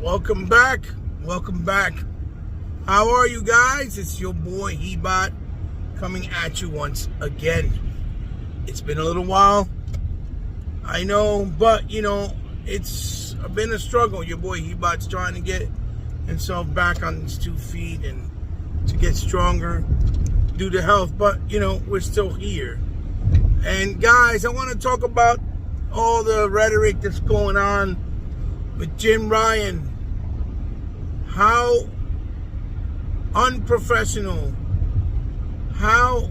Welcome back. Welcome back. How are you guys? It's your boy Hebot coming at you once again. It's been a little while, I know, but it's been a struggle. Your boy Hebot's trying to get himself back on his 2 feet and to get stronger due to health, but we're still here. And guys, I want to talk about all the rhetoric that's going on with Jim Ryan. How unprofessional, how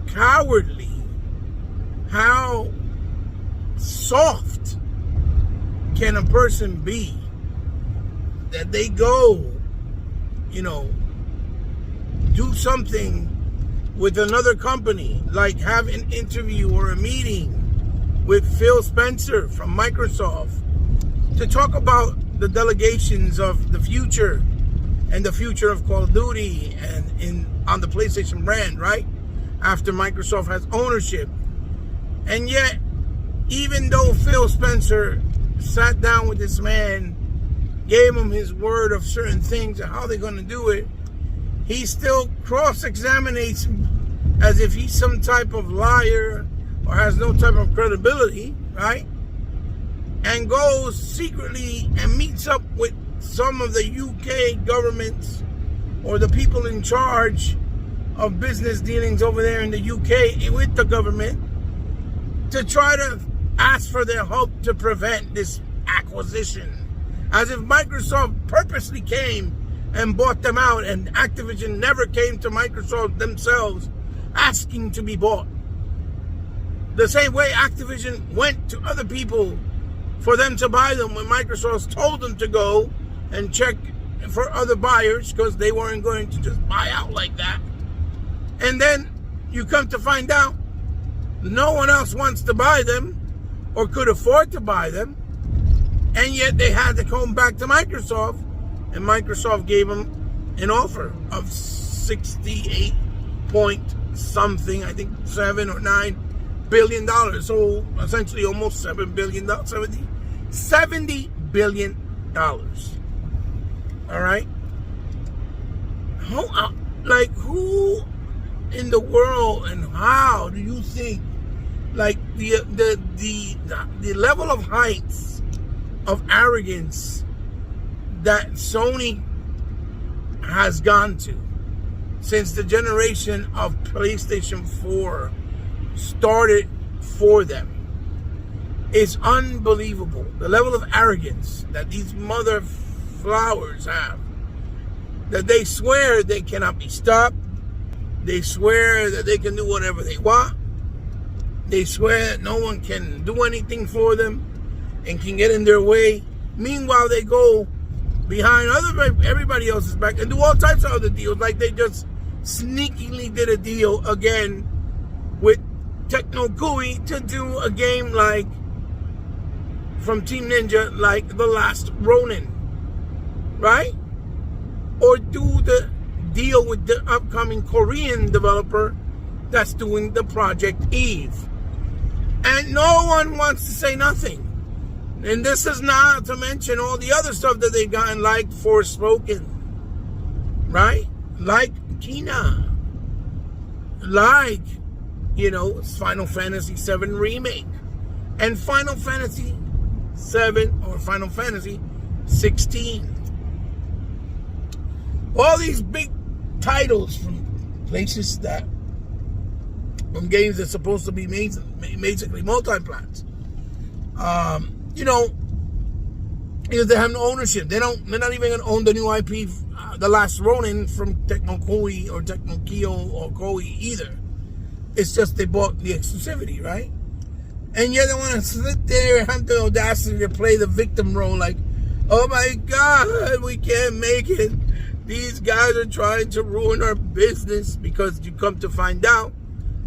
cowardly, how soft can a person be that they go, do something with another company, like have an interview or a meeting with Phil Spencer from Microsoft to talk about the delegations of the future and the future of Call of Duty and on the PlayStation brand, right? After Microsoft has ownership. And yet, even though Phil Spencer sat down with this man, gave him his word of certain things and how they're going to do it, he still cross-examines him as if he's some type of liar or has no type of credibility, right? And goes secretly and meets up with some of the UK governments or the people in charge of business dealings over there in the UK with the government to try to ask for their help to prevent this acquisition. As if Microsoft purposely came and bought them out, and Activision never came to Microsoft themselves asking to be bought. The same way Activision went to other people for them to buy them when Microsoft told them to go and check for other buyers because they weren't going to just buy out like that. And then you come to find out no one else wants to buy them or could afford to buy them, and yet they had to come back to Microsoft, and Microsoft gave them an offer of 68 point something, I think $7 or $9 billion. So essentially almost $7 billion, $70 billion. All right. Who in the world and how do you think, like the level of heights of arrogance that Sony has gone to since the generation of PlayStation 4 started for them is unbelievable. The level of arrogance that these mother flowers have, that they swear they cannot be stopped. They swear that they can do whatever they want. They swear that no one can do anything for them and can get in their way. Meanwhile, they go behind everybody else's back and do all types of other deals. Like they just sneakily did a deal again with Techno Kui to do a game like from Team Ninja, like The Last Ronin, right? Or do the deal with the upcoming Korean developer that's doing the Project Eve. And no one wants to say nothing. And this is not to mention all the other stuff that they've gotten, like Forspoken, right? Like Kina, like Final Fantasy VII Remake, and Final Fantasy VII or Final Fantasy 16. All these big titles from places from games that's supposed to be basically multi-plats. Because they have no ownership. They're not even gonna own the new IP, The Last Ronin from Techno Kui or Techno Kyo or Koei either. It's just they bought the exclusivity, right? And yet they want to sit there and have the audacity to play the victim role, like, oh my God, we can't make it. These guys are trying to ruin our business, because you come to find out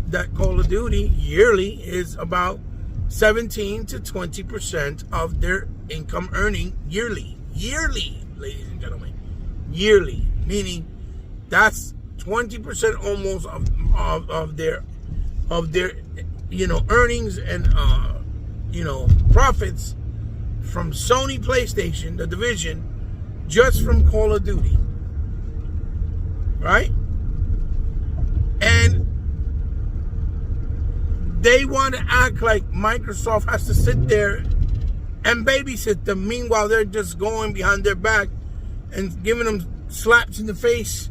that Call of Duty yearly is about 17 to 20% of their income earning yearly, ladies and gentlemen, yearly, meaning that's 20% almost of their earnings and profits from Sony PlayStation, the division, just from Call of Duty, right? And they want to act like Microsoft has to sit there and babysit them. Meanwhile, they're just going behind their back and giving them slaps in the face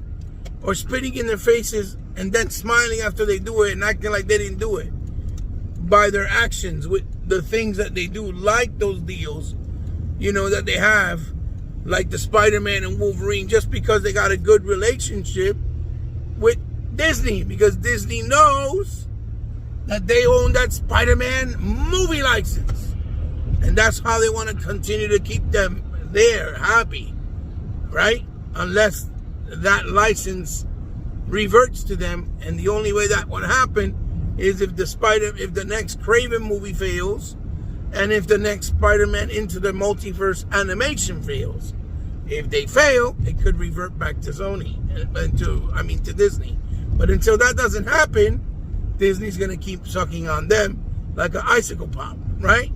or spitting in their faces and then smiling after they do it and acting like they didn't do it by their actions with the things that they do, like those deals, that they have, like the Spider-Man and Wolverine, just because they got a good relationship with Disney, because Disney knows that they own that Spider-Man movie license. And that's how they want to continue to keep them there, happy, right? Unless that license reverts to them. And the only way that would happen is if the next Craven movie fails, and if the next Spider-Man Into the Multiverse animation fails. If they fail, it could revert back to Sony, to Disney. But until that doesn't happen, Disney's going to keep sucking on them like an icicle pop, right?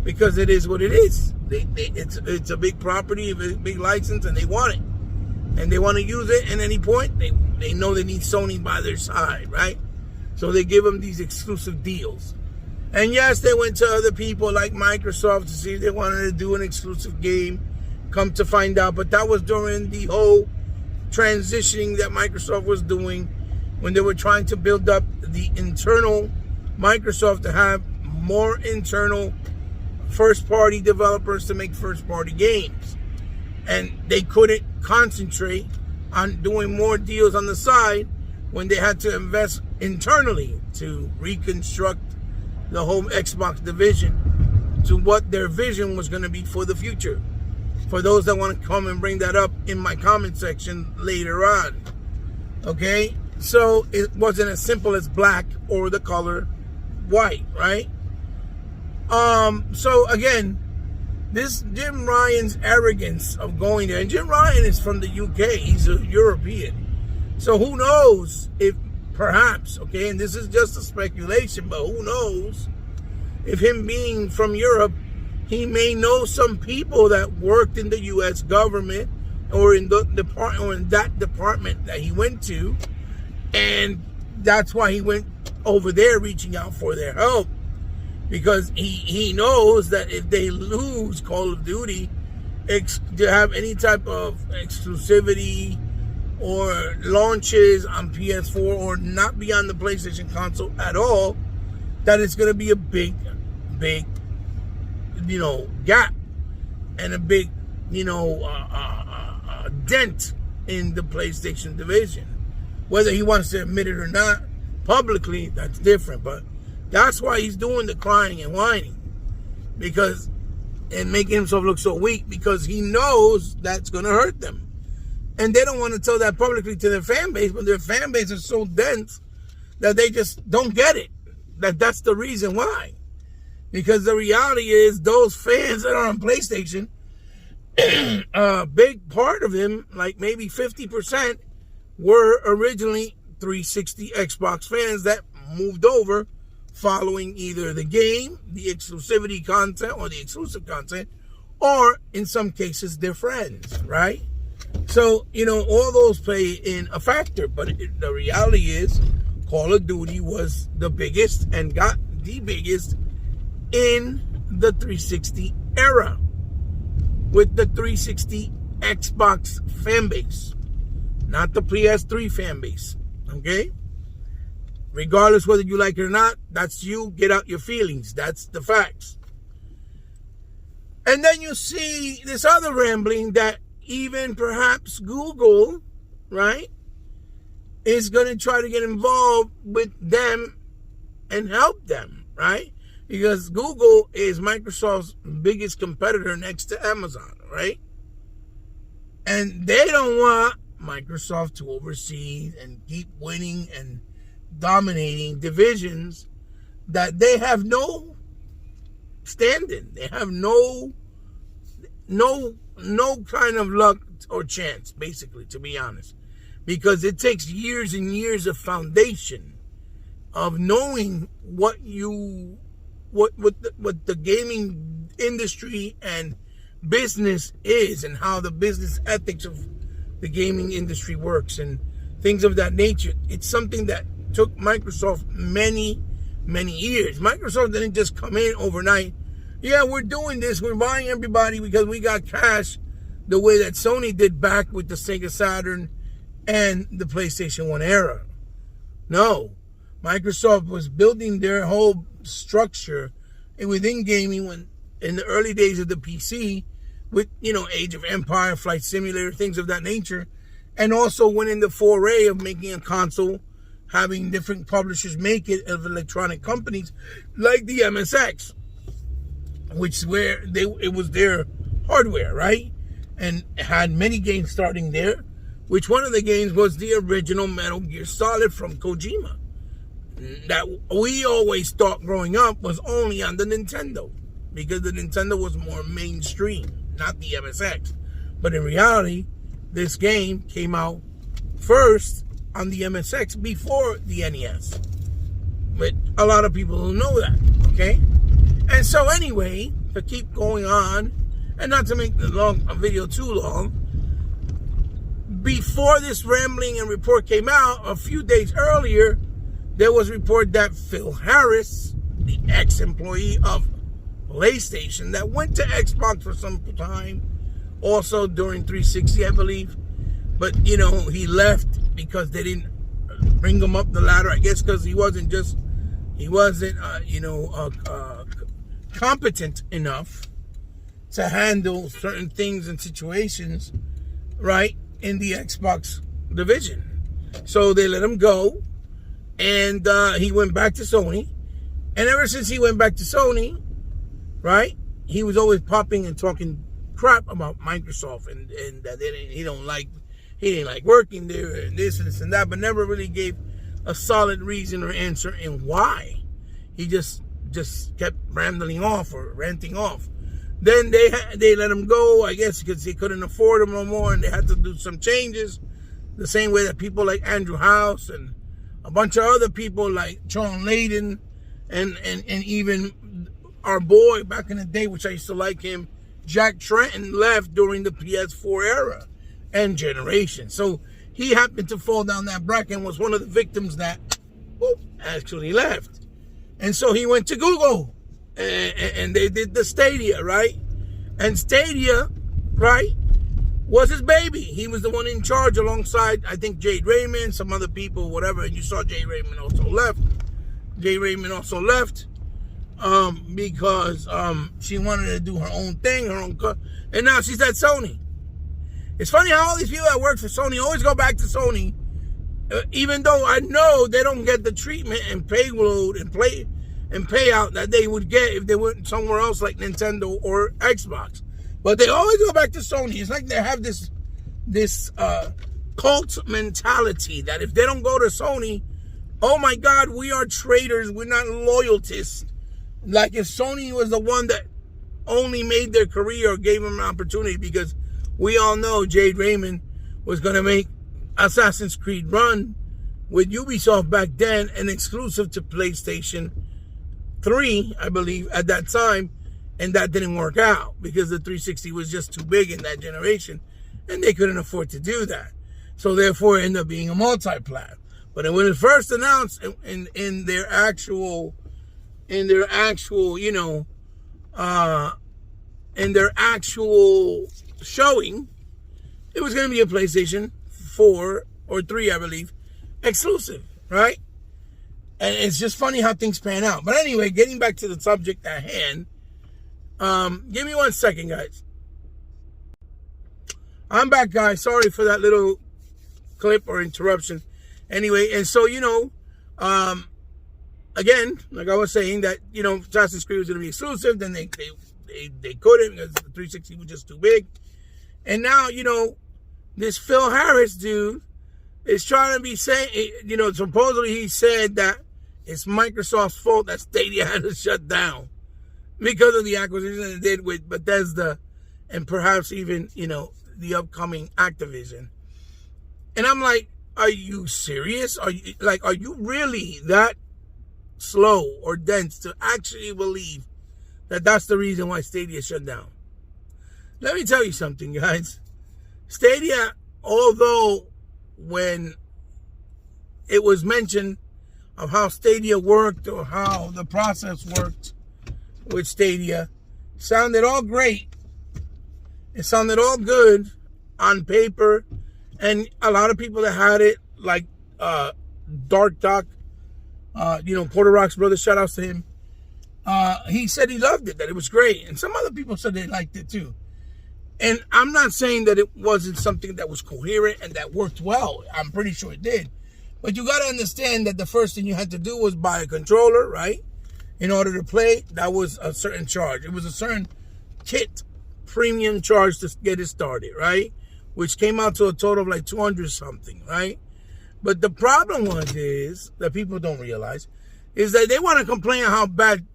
Because it is what it is. It's a big property, a big license, and they want it. And they want to use it at any point. They know they need Sony by their side, right? So they give them these exclusive deals. And yes, they went to other people like Microsoft to see if they wanted to do an exclusive game. Come to find out, but that was during the whole transitioning that Microsoft was doing when they were trying to build up the internal Microsoft to have more internal first-party developers to make first-party games. And they couldn't concentrate on doing more deals on the side when they had to invest internally to reconstruct the whole Xbox division to what their vision was going to be for the future. For those that want to come and bring that up in my comment section later on. Okay? So it wasn't as simple as black or the color white, right? So again, this Jim Ryan's arrogance of going there, and Jim Ryan is from the UK, he's a European. So who knows if perhaps, okay, and this is just a speculation, but who knows if him being from Europe, he may know some people that worked in the U.S. government or in the department or in that department that he went to, and that's why he went over there reaching out for their help, because he knows that if they lose Call of Duty to have any type of exclusivity or launches on PS4 or not be on the PlayStation console at all, that it's going to be a big gap and a big dent in the PlayStation division. Whether he wants to admit it or not publicly, that's different, but that's why he's doing the crying and whining, and making himself look so weak, because he knows that's going to hurt them. And they don't want to tell that publicly to their fan base, but their fan base is so dense that they just don't get it. That's the reason why. Because the reality is those fans that are on PlayStation, a big part of them, like maybe 50%, were originally 360 Xbox fans that moved over following either the game, the exclusivity content, or the exclusive content, or in some cases, their friends, right? So, all those play in a factor, but the reality is Call of Duty was the biggest and got the biggest in the 360 era with the 360 Xbox fan base, not the PS3 fan base, okay? Regardless whether you like it or not, that's you. Get out your feelings. That's the facts. And then you see this other rambling that even perhaps Google, right, is going to try to get involved with them and help them, right? Because Google is Microsoft's biggest competitor next to Amazon, right? And they don't want Microsoft to oversee and keep winning and dominating divisions that they have no standing. They have no kind of luck or chance, basically, to be honest. Because it takes years and years of foundation of knowing what the gaming industry and business is and how the business ethics of the gaming industry works and things of that nature. It's something that took Microsoft many, many years. Microsoft didn't just come in overnight. Yeah, we're doing this. We're buying everybody because we got cash, the way that Sony did back with the Sega Saturn and the PlayStation 1 era. No. Microsoft was building their whole structure within gaming when in the early days of the PC with, Age of Empire, Flight Simulator, things of that nature. And also went in the foray of making a console, having different publishers make it of electronic companies like the MSX, which is where it was their hardware, right? And had many games starting there, which one of the games was the original Metal Gear Solid from Kojima. That we always thought growing up was only on the Nintendo, because the Nintendo was more mainstream, not the MSX. But in reality, this game came out first on the MSX before the NES. But a lot of people don't know that, okay? And so anyway, to keep going on, and not to make the video too long, before this rambling and report came out, a few days earlier, there was a report that Phil Harris, the ex-employee of PlayStation that went to Xbox for some time, also during 360, I believe, but he left because they didn't bring him up the ladder, I guess because he wasn't competent enough to handle certain things and situations, right, in the Xbox division. So they let him go, and he went back to Sony. And ever since he went back to Sony, right, he was always popping and talking crap about Microsoft and that he didn't like working there and this and that, but never really gave a solid reason or answer and why. He just kept rambling off or ranting off. Then they let him go, I guess, because they couldn't afford him no more, and they had to do some changes. The same way that people like Andrew House and a bunch of other people like Sean Layden and even our boy back in the day, which I used to like him, Jack Trenton, left during the PS4 era and generation. So he happened to fall down that bracket and was one of the victims that actually left. And so he went to Google and they did the Stadia, right? And Stadia, right, was his baby. He was the one in charge alongside, I think, Jade Raymond, some other people, whatever. And you saw Jade Raymond also left. Jade Raymond also left because she wanted to do her own thing, and now she's at Sony. It's funny how all these people that work for Sony always go back to Sony, even though I know they don't get the treatment and payload and payout that they would get if they went somewhere else like Nintendo or Xbox. But they always go back to Sony. It's like they have this cult mentality that if they don't go to Sony, oh my God, we are traitors. We're not loyalists. Like if Sony was the one that only made their career or gave them an opportunity, because we all know Jade Raymond was going to make Assassin's Creed run with Ubisoft back then, an exclusive to PlayStation 3, I believe, at that time. And that didn't work out because the 360 was just too big in that generation and they couldn't afford to do that. So therefore it ended up being a multi-plat. But when it first announced in their actual showing, it was going to be a PlayStation 4 or 3, I believe, exclusive, right? And it's just funny how things pan out. But anyway, getting back to the subject at hand, give me 1 second, guys. I'm back, guys. Sorry for that little clip or interruption. Anyway, and so, again, like I was saying, that, Assassin's Creed was going to be exclusive. Then they couldn't because the 360 was just too big. And now, this Phil Harris dude is trying to be saying, supposedly he said that it's Microsoft's fault that Stadia had to shut down because of the acquisition that it did with Bethesda and perhaps even, the upcoming Activision. And I'm like, are you serious? Are you really that slow or dense to actually believe that that's the reason why Stadia shut down? Let me tell you something, guys. Stadia, although when it was mentioned of how Stadia worked or how the process worked with Stadia, sounded all great. It sounded all good on paper, and a lot of people that had it, like Dark Doc, Porter Rock's brother, shout outs to him. He said he loved it, that it was great, and some other people said they liked it too. And I'm not saying that it wasn't something that was coherent and that worked well. I'm pretty sure it did. But you got to understand that the first thing you had to do was buy a controller, right? In order to play, that was a certain charge. It was a certain kit premium charge to get it started, right? Which came out to a total of like 200 something, right? But the problem is that people don't realize is that they want to complain how bad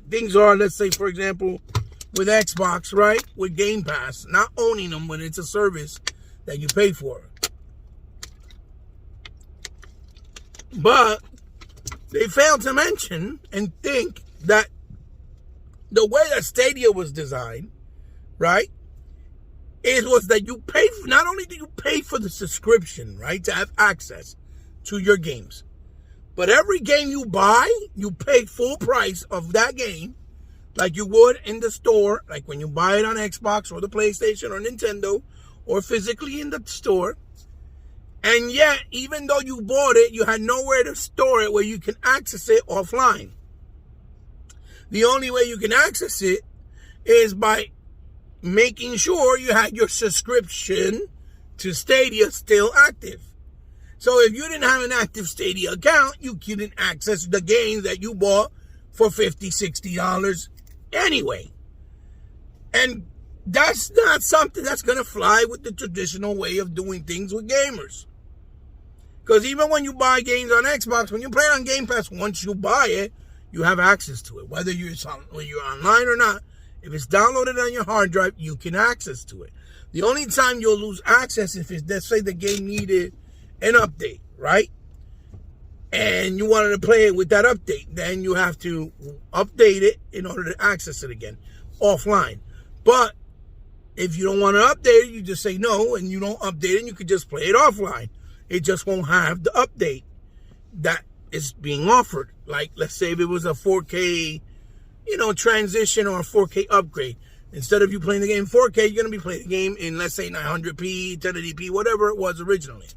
things are. Let's say, for example, with Xbox, right? With Game Pass, not owning them when it's a service that you pay for. But they fail to mention and think that the way that Stadia was designed, right, it was that you pay, not only do you pay for the subscription, right, to have access to your games, but every game you buy, you pay full price of that game, like you would in the store, like when you buy it on Xbox or the PlayStation or Nintendo, or physically in the store. And yet, even though you bought it, you had nowhere to store it where you can access it offline. The only way you can access it is by making sure you had your subscription to Stadia still active. So if you didn't have an active Stadia account, you couldn't access the games that you bought for $50, $60 anyway. And that's not something that's going to fly with the traditional way of doing things with gamers. Because even when you buy games on Xbox, when you play on Game Pass, once you buy it, you have access to it. Whether you're online or not, if it's downloaded on your hard drive, you can access to it. The only time you'll lose access if it's, let's say the game needed an update, right? And you wanted to play it with that update, then you have to update it in order to access it again offline. But if you don't want to update it, you just say no, and you don't update it, and you can just play it offline. It just won't have the update that is being offered. Like, let's say if it was a 4K, transition or a 4K upgrade. Instead of you playing the game in 4K, you're going to be playing the game in, let's say, 900p, 1080p, whatever it was originally.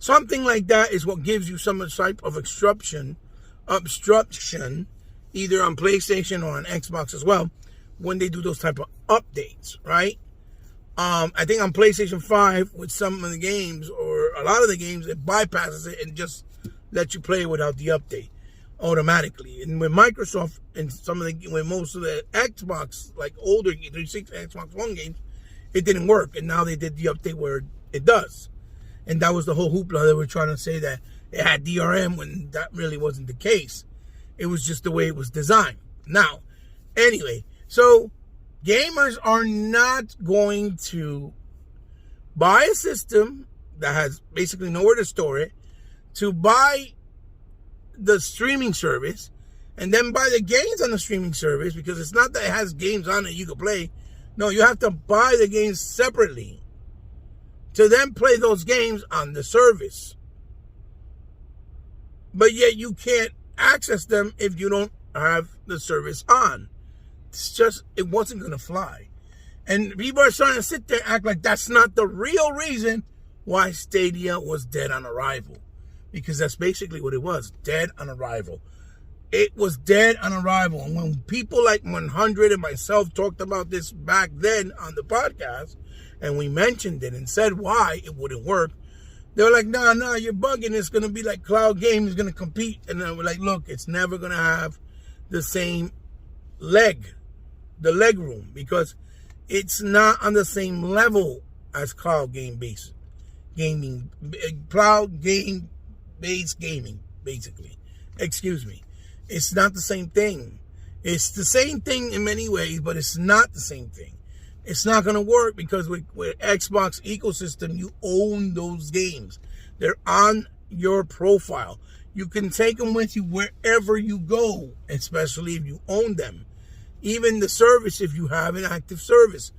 Something like that is what gives you some type of obstruction, either on PlayStation or on Xbox as well, when they do those type of updates, right? I think on PlayStation 5, with some of the games, or a lot of the games, it bypasses it and just lets you play without the update automatically. And with Microsoft and with most of the Xbox, like older 360, Xbox One games, it didn't work. And now they did the update where it does. And that was the whole hoopla. They were trying to say that it had DRM when that really wasn't the case. It was just the way it was designed. Now, anyway, so gamers are not going to buy a system that has basically nowhere to store it, to buy the streaming service, and then buy the games on the streaming service, because it's not that it has games on it you can play. No, you have to buy the games separately to then play those games on the service. But yet you can't access them if you don't have the service on. It's just, it wasn't going to fly. And people are starting to sit there and act like that's not the real reason why Stadia was dead on arrival. Because that's basically what it was, dead on arrival. It was dead on arrival. And when people like 100 and myself talked about this back then on the podcast, and we mentioned it and said why it wouldn't work, they were like, nah, you're bugging. It's going to be like cloud gaming is going to compete. And then we're like, look, it's never going to have the same the leg room, because it's not on the same level as cloud game-based gaming, cloud game-based gaming, basically. Excuse me. It's not the same thing. It's the same thing in many ways, but it's not the same thing. It's not going to work because with Xbox ecosystem, you own those games. They're on your profile. You can take them with you wherever you go, especially if you own them. Even the service, if you have an active service,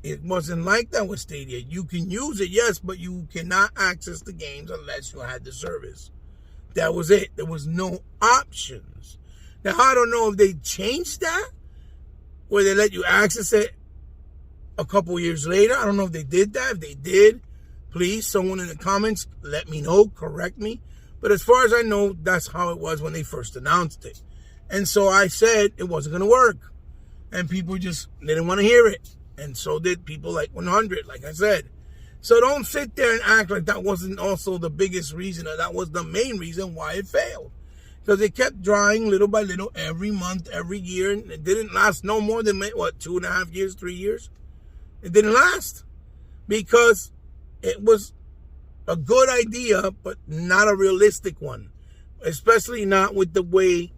It wasn't like that with Stadia. You can use it, yes, but you cannot access the games unless you had the service. That was it. There was no options. Now, I don't know if they changed that, where they let you access it a couple years later. I don't know if they did that. If they did, please, someone in the comments, let me know, correct me. But as far as I know, that's how it was when they first announced it. And so I said it wasn't going to work. And people just didn't want to hear it. And so did people like 100, like I said. So don't sit there and act like that wasn't also the biggest reason, or that was the main reason why it failed. Because it kept drying little by little every month, every year. And it didn't last no more than, 2.5 years, 3 years? It didn't last. Because it was a good idea, but not a realistic one. Especially not with the way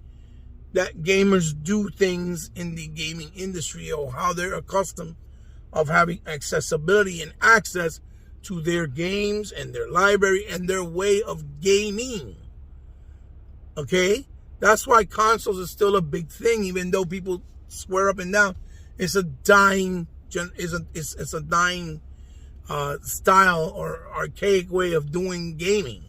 that gamers do things in the gaming industry, or how they're accustomed of having accessibility and access to their games and their library and their way of gaming. Okay? That's why consoles is still a big thing, even though people swear up and down. It's a dying style or archaic way of doing gaming.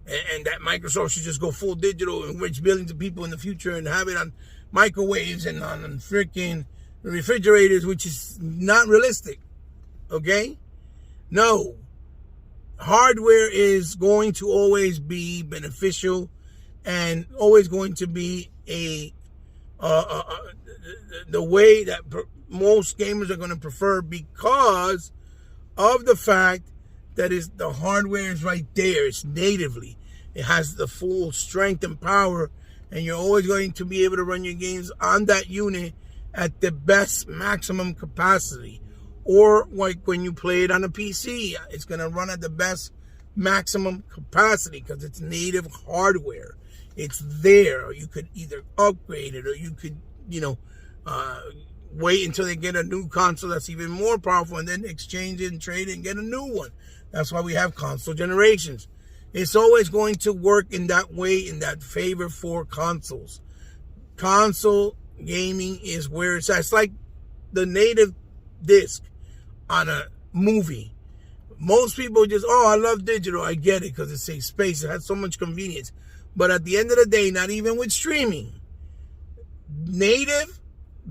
And that Microsoft should just go full digital and reach billions of people in the future and have it on microwaves and on freaking refrigerators, which is not realistic. Okay? No. Hardware is going to always be beneficial and always going to be the way that most gamers are going to prefer, because of the fact that the hardware is right there. It's natively. It has the full strength and power, and you're always going to be able to run your games on that unit at the best maximum capacity. Or like when you play it on a PC, it's going to run at the best maximum capacity because it's native hardware. It's there. You could either upgrade it, or you could, wait until they get a new console that's even more powerful and then exchange it and trade it and get a new one. That's why we have console generations. It's always going to work in that way, in that favor for consoles. Console gaming is where it's at. It's like the native disc on a movie. Most people just, I love digital. I get it because it saves space. It has so much convenience. But at the end of the day, not even with streaming, native,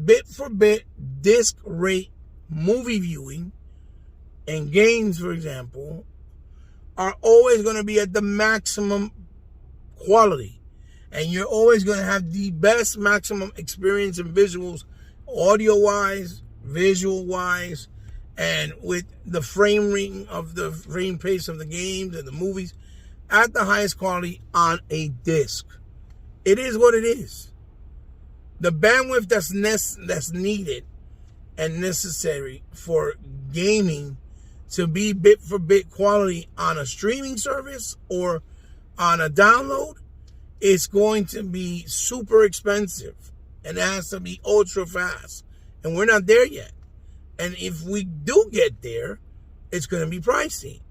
bit for bit, disc rate movie viewing and games, for example, are always going to be at the maximum quality. And you're always going to have the best maximum experience and visuals, audio-wise, visual-wise, and with the frame rate of the frame pace of the games and the movies at the highest quality on a disc. It is what it is. The bandwidth that's needed and necessary for gaming to be bit for bit quality on a streaming service or on a download, it's going to be super expensive, and it has to be ultra fast. And we're not there yet. And if we do get there, it's going to be pricey.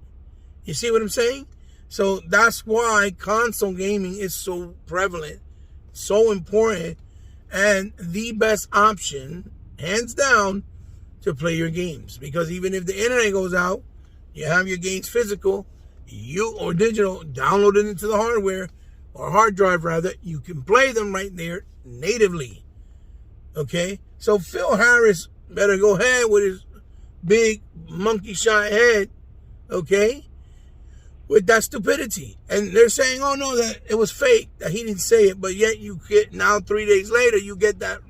You see what I'm saying? So that's why console gaming is so prevalent, so important, and the best option, hands down, to play your games. Because even if the internet goes out, you have your games physical, or digital, download it into the hardware, or hard drive rather, you can play them right there natively. Okay? So Phil Harris better go ahead with his big monkey shot head, okay, with that stupidity. And they're saying, oh no, that it was fake, that he didn't say it, but yet you get, now 3 days later, you get that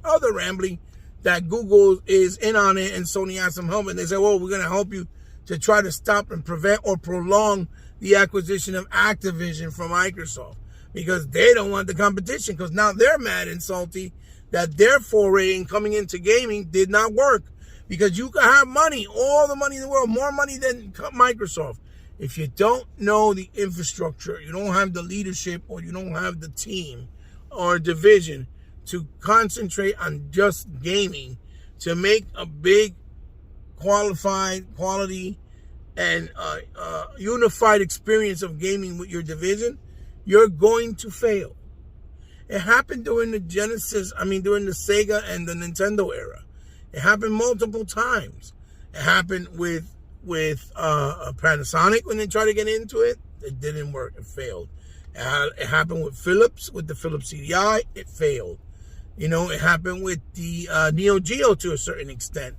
other rambling that Google is in on it and Sony has some help, and they say, well, we're going to help you to try to stop and prevent or prolong the acquisition of Activision from Microsoft, because they don't want the competition, because now they're mad and salty that their foray in coming into gaming did not work. Because you can have money, all the money in the world, more money than Microsoft. If you don't know the infrastructure, you don't have the leadership, or you don't have the team or division to concentrate on just gaming, to make a big quality and unified experience of gaming with your division, you're going to fail. It happened during the during the Sega and the Nintendo era. It happened multiple times. It happened with Panasonic when they tried to get into it. It didn't work. It failed. It happened with Philips, with the Philips CDI. It failed. It happened with the Neo Geo to a certain extent.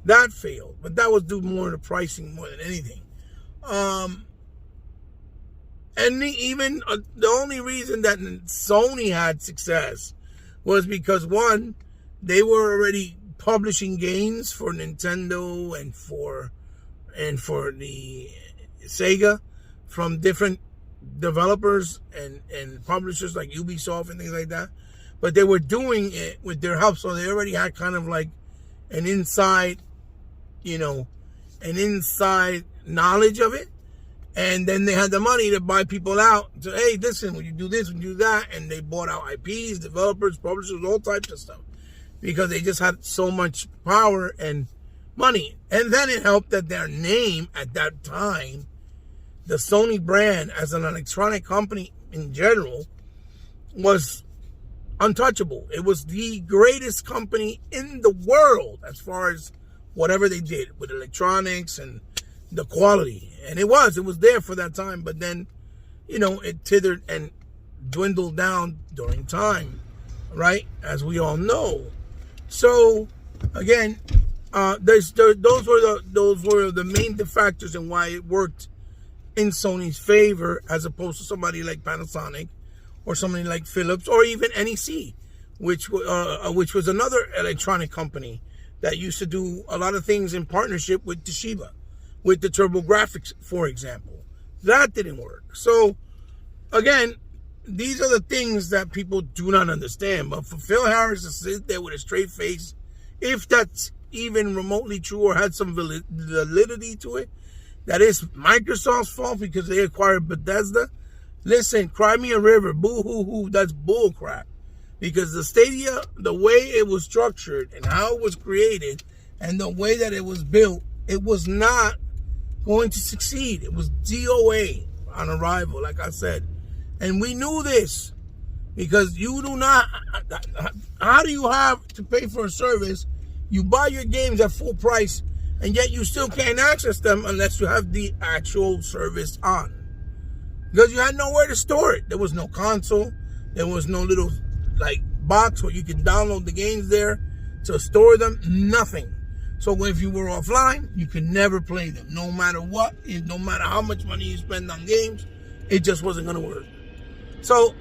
That failed. But that was due more to pricing more than anything. And the only reason that Sony had success was because, one, they were already publishing games for Nintendo and for the Sega from different developers and publishers like Ubisoft and things like that. But they were doing it with their help, so they already had kind of like an inside knowledge of it. And then they had the money to buy people out. So, hey, listen, when you do this, when you do that. And they bought out IPs, developers, publishers, all types of stuff. Because they just had so much power and money. And then it helped that their name at that time, the Sony brand as an electronic company in general, was untouchable. It was the greatest company in the world as far as whatever they did with electronics and the quality. And it was there for that time, but then, it tithered and dwindled down during time, right? As we all know. So, again, those were the main factors in why it worked in Sony's favor, as opposed to somebody like Panasonic or somebody like Philips or even NEC, which was another electronic company that used to do a lot of things in partnership with Toshiba, with the TurboGrafx, for example. That didn't work. So, again, these are the things that people do not understand. But for Phil Harris to sit there with a straight face, if that's even remotely true or had some validity to it, that is Microsoft's fault because they acquired Bethesda. Listen, cry me a river. Boo-hoo-hoo. That's bull crap. Because the Stadia, the way it was structured and how it was created and the way that it was built, it was not going to succeed. It was DOA on arrival, like I said. And we knew this because you do not, how do you have to pay for a service? You buy your games at full price and yet you still can't access them unless you have the actual service on. Because you had nowhere to store it. There was no console. There was no little box where you could download the games there to store them. Nothing. So if you were offline, you could never play them. No matter what, no matter how much money you spend on games, it just wasn't going to work. So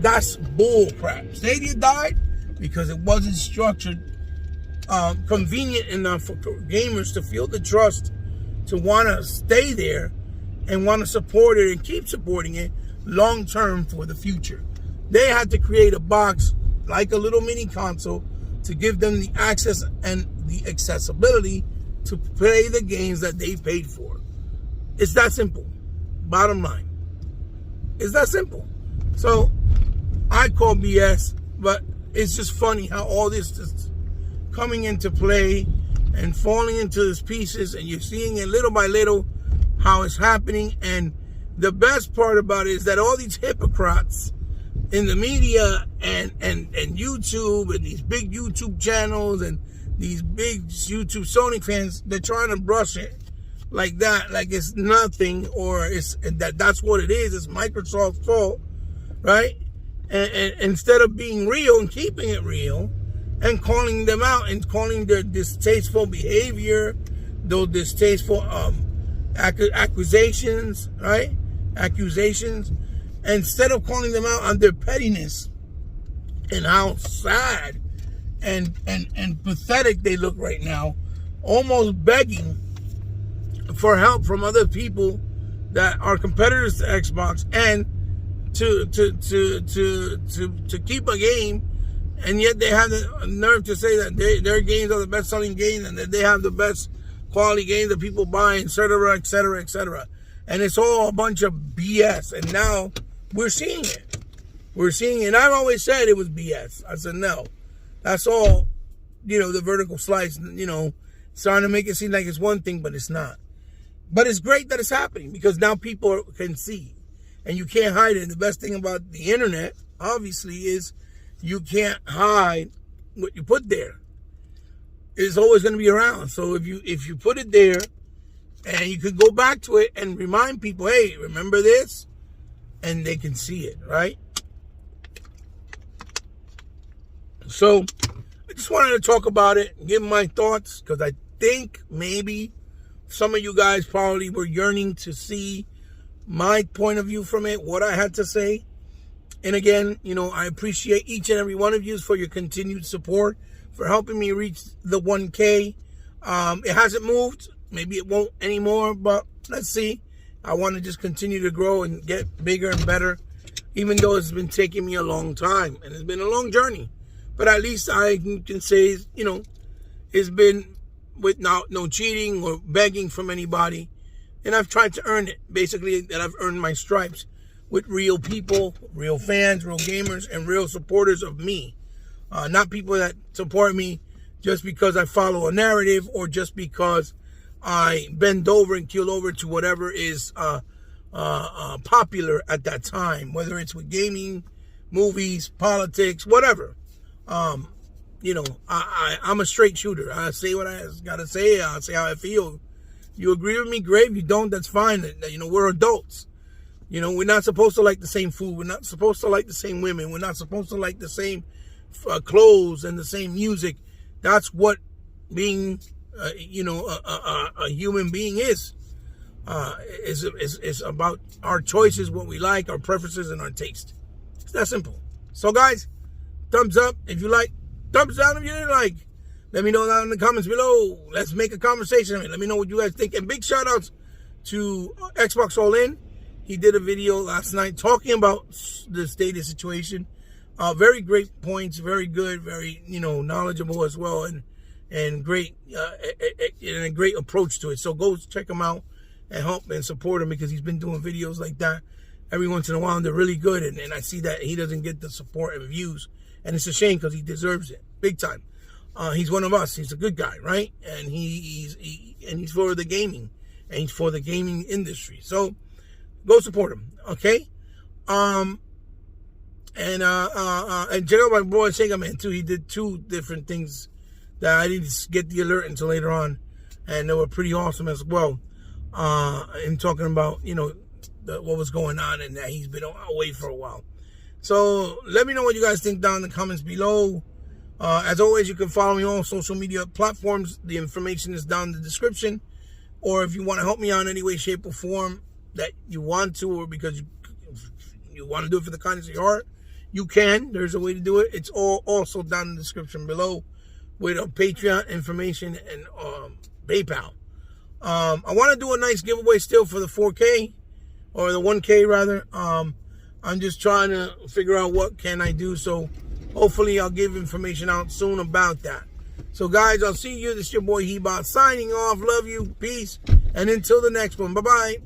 that's bull crap. Stadia died because it wasn't structured convenient enough for gamers to feel the trust to want to stay there and want to support it and keep supporting it long term for the future. They had to create a box like a little mini console to give them the access and the accessibility to play the games that they paid for. It's that simple. Bottom line. It's that simple. So I call BS, but it's just funny how all this is coming into play and falling into its pieces, and you're seeing it little by little how it's happening. And the best part about it is that all these hypocrites in the media and YouTube and these big YouTube channels and these big YouTube Sony fans, they're trying to brush it like that, like it's nothing, or that's what it is. It's Microsoft's fault, right? And instead of being real and keeping it real and calling them out and calling their distasteful behavior, those distasteful accusations, right? Accusations. Instead of calling them out on their pettiness and how sad and pathetic they look right now, almost begging for help from other people that are competitors to Xbox and to keep a game, and yet they have the nerve to say that their games are the best selling games and that they have the best quality games that people buy, etc., etc., etc. And it's all a bunch of BS. And now we're seeing it. We're seeing it. And I've always said it was BS. I said, no. That's all, the vertical slice, trying to make it seem like it's one thing, but it's not. But it's great that it's happening because now people can see. And you can't hide it. And the best thing about the internet, obviously, is you can't hide what you put there. is always going to be around. So if you put it there, and you could go back to it and remind people, hey, remember this? And they can see it, right? So I just wanted to talk about it, give my thoughts, because I think maybe some of you guys probably were yearning to see my point of view from it, what I had to say. And again, I appreciate each and every one of you for your continued support, for helping me reach the 1K. It hasn't moved. Maybe it won't anymore, but let's see. I want to just continue to grow and get bigger and better, even though it's been taking me a long time. And it's been a long journey. But at least I can say, it's been without no cheating or begging from anybody. And I've tried to earn it. Basically, that I've earned my stripes with real people, real fans, real gamers, and real supporters of me. Not people that support me just because I follow a narrative or just because I bend over and keel over to whatever is popular at that time, whether it's with gaming, movies, politics, whatever. I'm a straight shooter. I say what I gotta say. I say how I feel. You agree with me, great. If you don't, that's fine. We're adults. We're not supposed to like the same food. We're not supposed to like the same women. We're not supposed to like the same clothes and the same music. That's what being a human being is about our choices, what we like, our preferences, and our taste. It's that simple. So guys, thumbs up if you like, thumbs down if you didn't like. Let me know down in the comments below. Let's make a conversation. Let me know what you guys think. And big shout outs to Xbox All In. He did a video last night talking about the state of situation. Very great points, very good, very knowledgeable as well, and great and a great approach to it. So go check him out and help and support him, because he's been doing videos like that every once in a while, and they're really good. And I see that he doesn't get the support and views, and it's a shame because he deserves it big time. He's one of us. He's a good guy, right? And he's for the gaming, and he's for the gaming industry. So go support him, okay? And check out my boy Sega Man too. He did 2 different things that I didn't get the alert until later on, and they were pretty awesome as well. In talking about what was going on, and that he's been away for a while. So let me know what you guys think down in the comments below. As always, you can follow me on social media platforms. The information is down in the description. Or if you want to help me out in any way, shape, or form that you want to, or because you want to do it for the kindness of your heart, you can. There's a way to do it. It's all also down in the description below with a Patreon information and PayPal. I want to do a nice giveaway still for the 4K, or the 1K rather. I'm just trying to figure out what can I do. So hopefully I'll give information out soon about that. So guys, I'll see you. This is your boy Hebot signing off. Love you. Peace. And until the next one. Bye-bye.